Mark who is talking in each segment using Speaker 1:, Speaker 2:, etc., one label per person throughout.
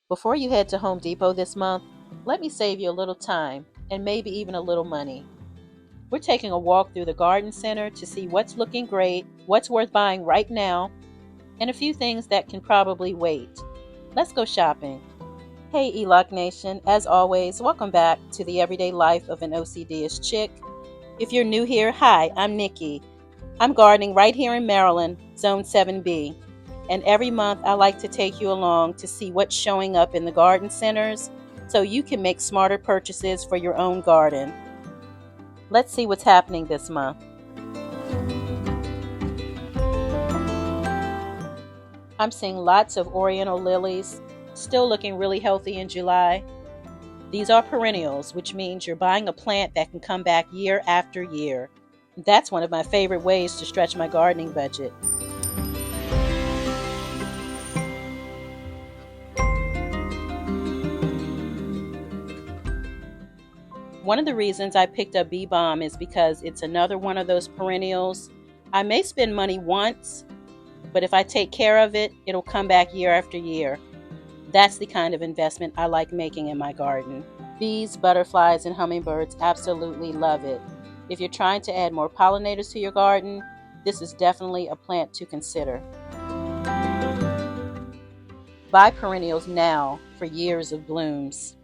Speaker 1: Before you head to Home Depot this month, let me save you a little time and maybe even a little money. We're taking a walk through the garden center to see what's looking great, what's worth buying right now, and a few things that can probably wait. Let's go shopping. Hey ELOC Nation, as always, welcome back to the everyday life of an OCDish chick. If you're new here, hi, I'm Nikki. I'm gardening right here in Maryland, Zone 7B. And every month I like to take you along to see what's showing up in the garden centers so you can make smarter purchases for your own garden. Let's see what's happening this month. I'm seeing lots of oriental lilies, still looking really healthy in July. These are perennials, which means you're buying a plant that can come back year after year. That's one of my favorite ways to stretch my gardening budget. One of the reasons I picked up bee balm is because it's another one of those perennials. I may spend money once, but if I take care of it, it'll come back year after year. That's the kind of investment I like making in my garden. Bees, butterflies, and hummingbirds absolutely love it. If you're trying to add more pollinators to your garden, this is definitely a plant to consider. Buy perennials now for years of blooms.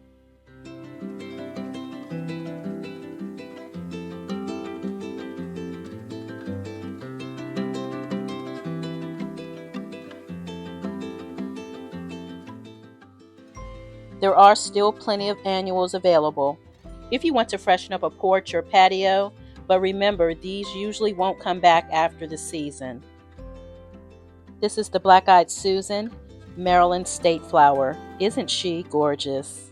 Speaker 1: There are still plenty of annuals available if you want to freshen up a porch or patio, but remember, these usually won't come back after the season. This is the Black-Eyed Susan, Maryland State Flower. Isn't she gorgeous?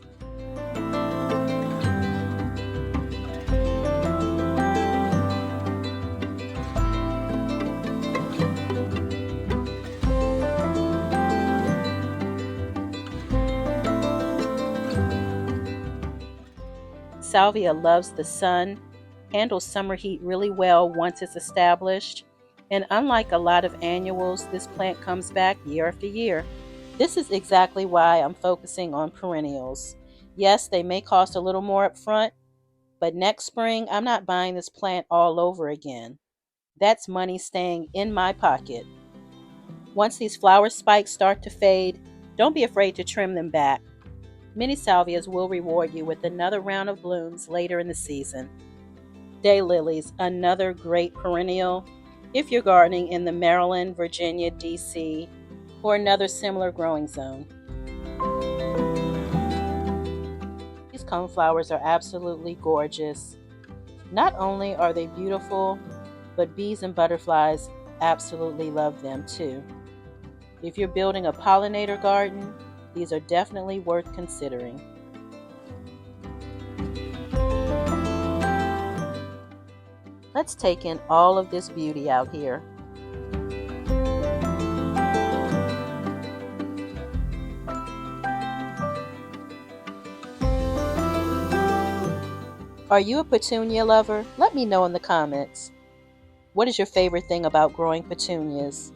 Speaker 1: Salvia loves the sun, handles summer heat really well once it's established, and unlike a lot of annuals, this plant comes back year after year. This is exactly why I'm focusing on perennials. Yes, they may cost a little more up front, but next spring I'm not buying this plant all over again. That's money staying in my pocket. Once these flower spikes start to fade, don't be afraid to trim them back. Many salvias will reward you with another round of blooms later in the season. Daylilies, another great perennial if you're gardening in the Maryland, Virginia, DC, or another similar growing zone. These coneflowers are absolutely gorgeous. Not only are they beautiful, but bees and butterflies absolutely love them too. If you're building a pollinator garden, these are definitely worth considering. Let's take in all of this beauty out here. Are you a petunia lover? Let me know in the comments. What is your favorite thing about growing petunias?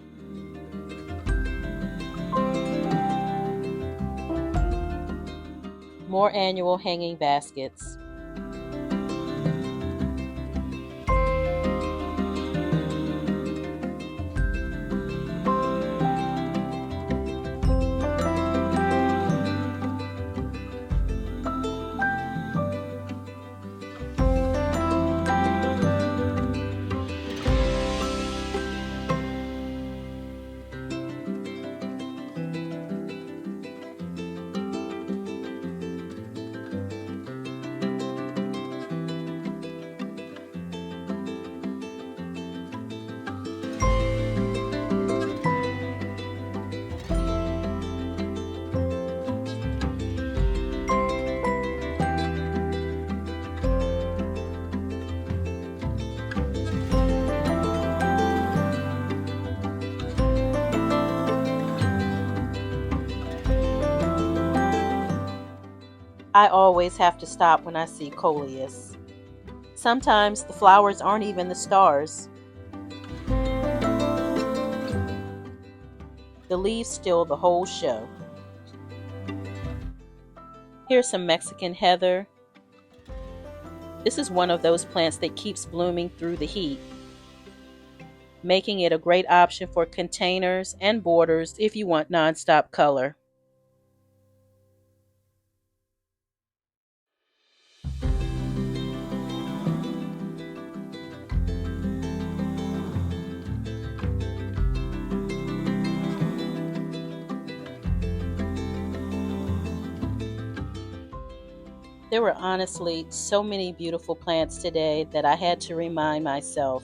Speaker 1: More annual hanging baskets. I always have to stop when I see coleus. Sometimes the flowers aren't even the stars. The leaves steal the whole show. Here's some Mexican heather. This is one of those plants that keeps blooming through the heat, making it a great option for containers and borders if you want nonstop color. There were honestly so many beautiful plants today that I had to remind myself,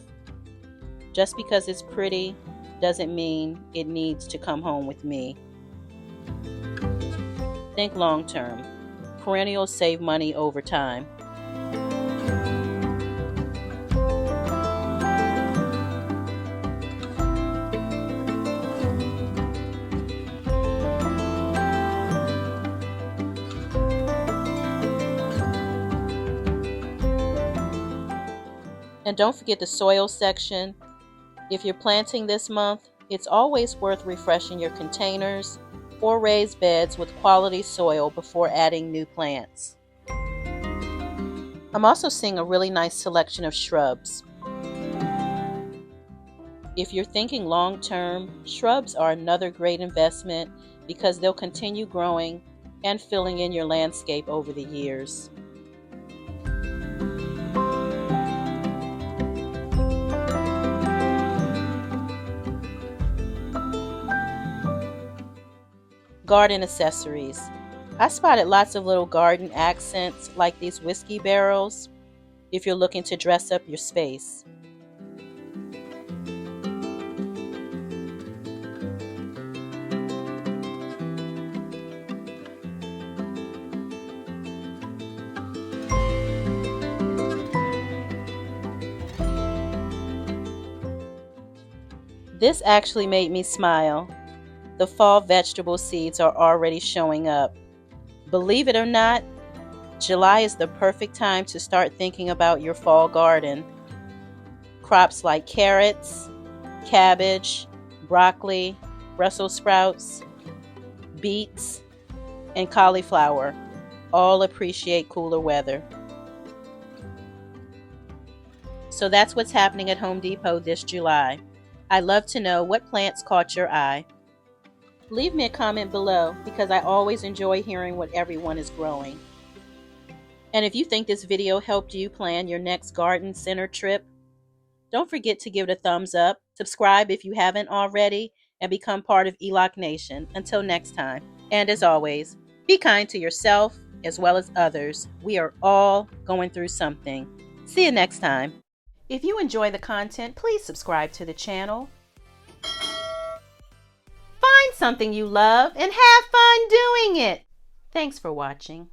Speaker 1: just because it's pretty doesn't mean it needs to come home with me. Think long term. Perennials save money over time. And don't forget the soil section. If you're planting this month, it's always worth refreshing your containers or raised beds with quality soil before adding new plants. I'm also seeing a really nice selection of shrubs. If you're thinking long term, shrubs are another great investment because they'll continue growing and filling in your landscape over the years. Garden accessories. I spotted lots of little garden accents like these whiskey barrels if you're looking to dress up your space. This actually made me smile. The fall vegetable seeds are already showing up. Believe it or not, July is the perfect time to start thinking about your fall garden. Crops like carrots, cabbage, broccoli, Brussels sprouts, beets, and cauliflower all appreciate cooler weather. So that's what's happening at Home Depot this July. I'd love to know what plants caught your eye. Leave me a comment below because I always enjoy hearing what everyone is growing. And if you think this video helped you plan your next garden center trip, don't forget to give it a thumbs up, subscribe if you haven't already, and become part of ELOC Nation. Until next time. And as always, be kind to yourself as well as others. We are all going through something. See you next time. If you enjoy the content, please subscribe to the channel. Find something you love and have fun doing it. Thanks for watching.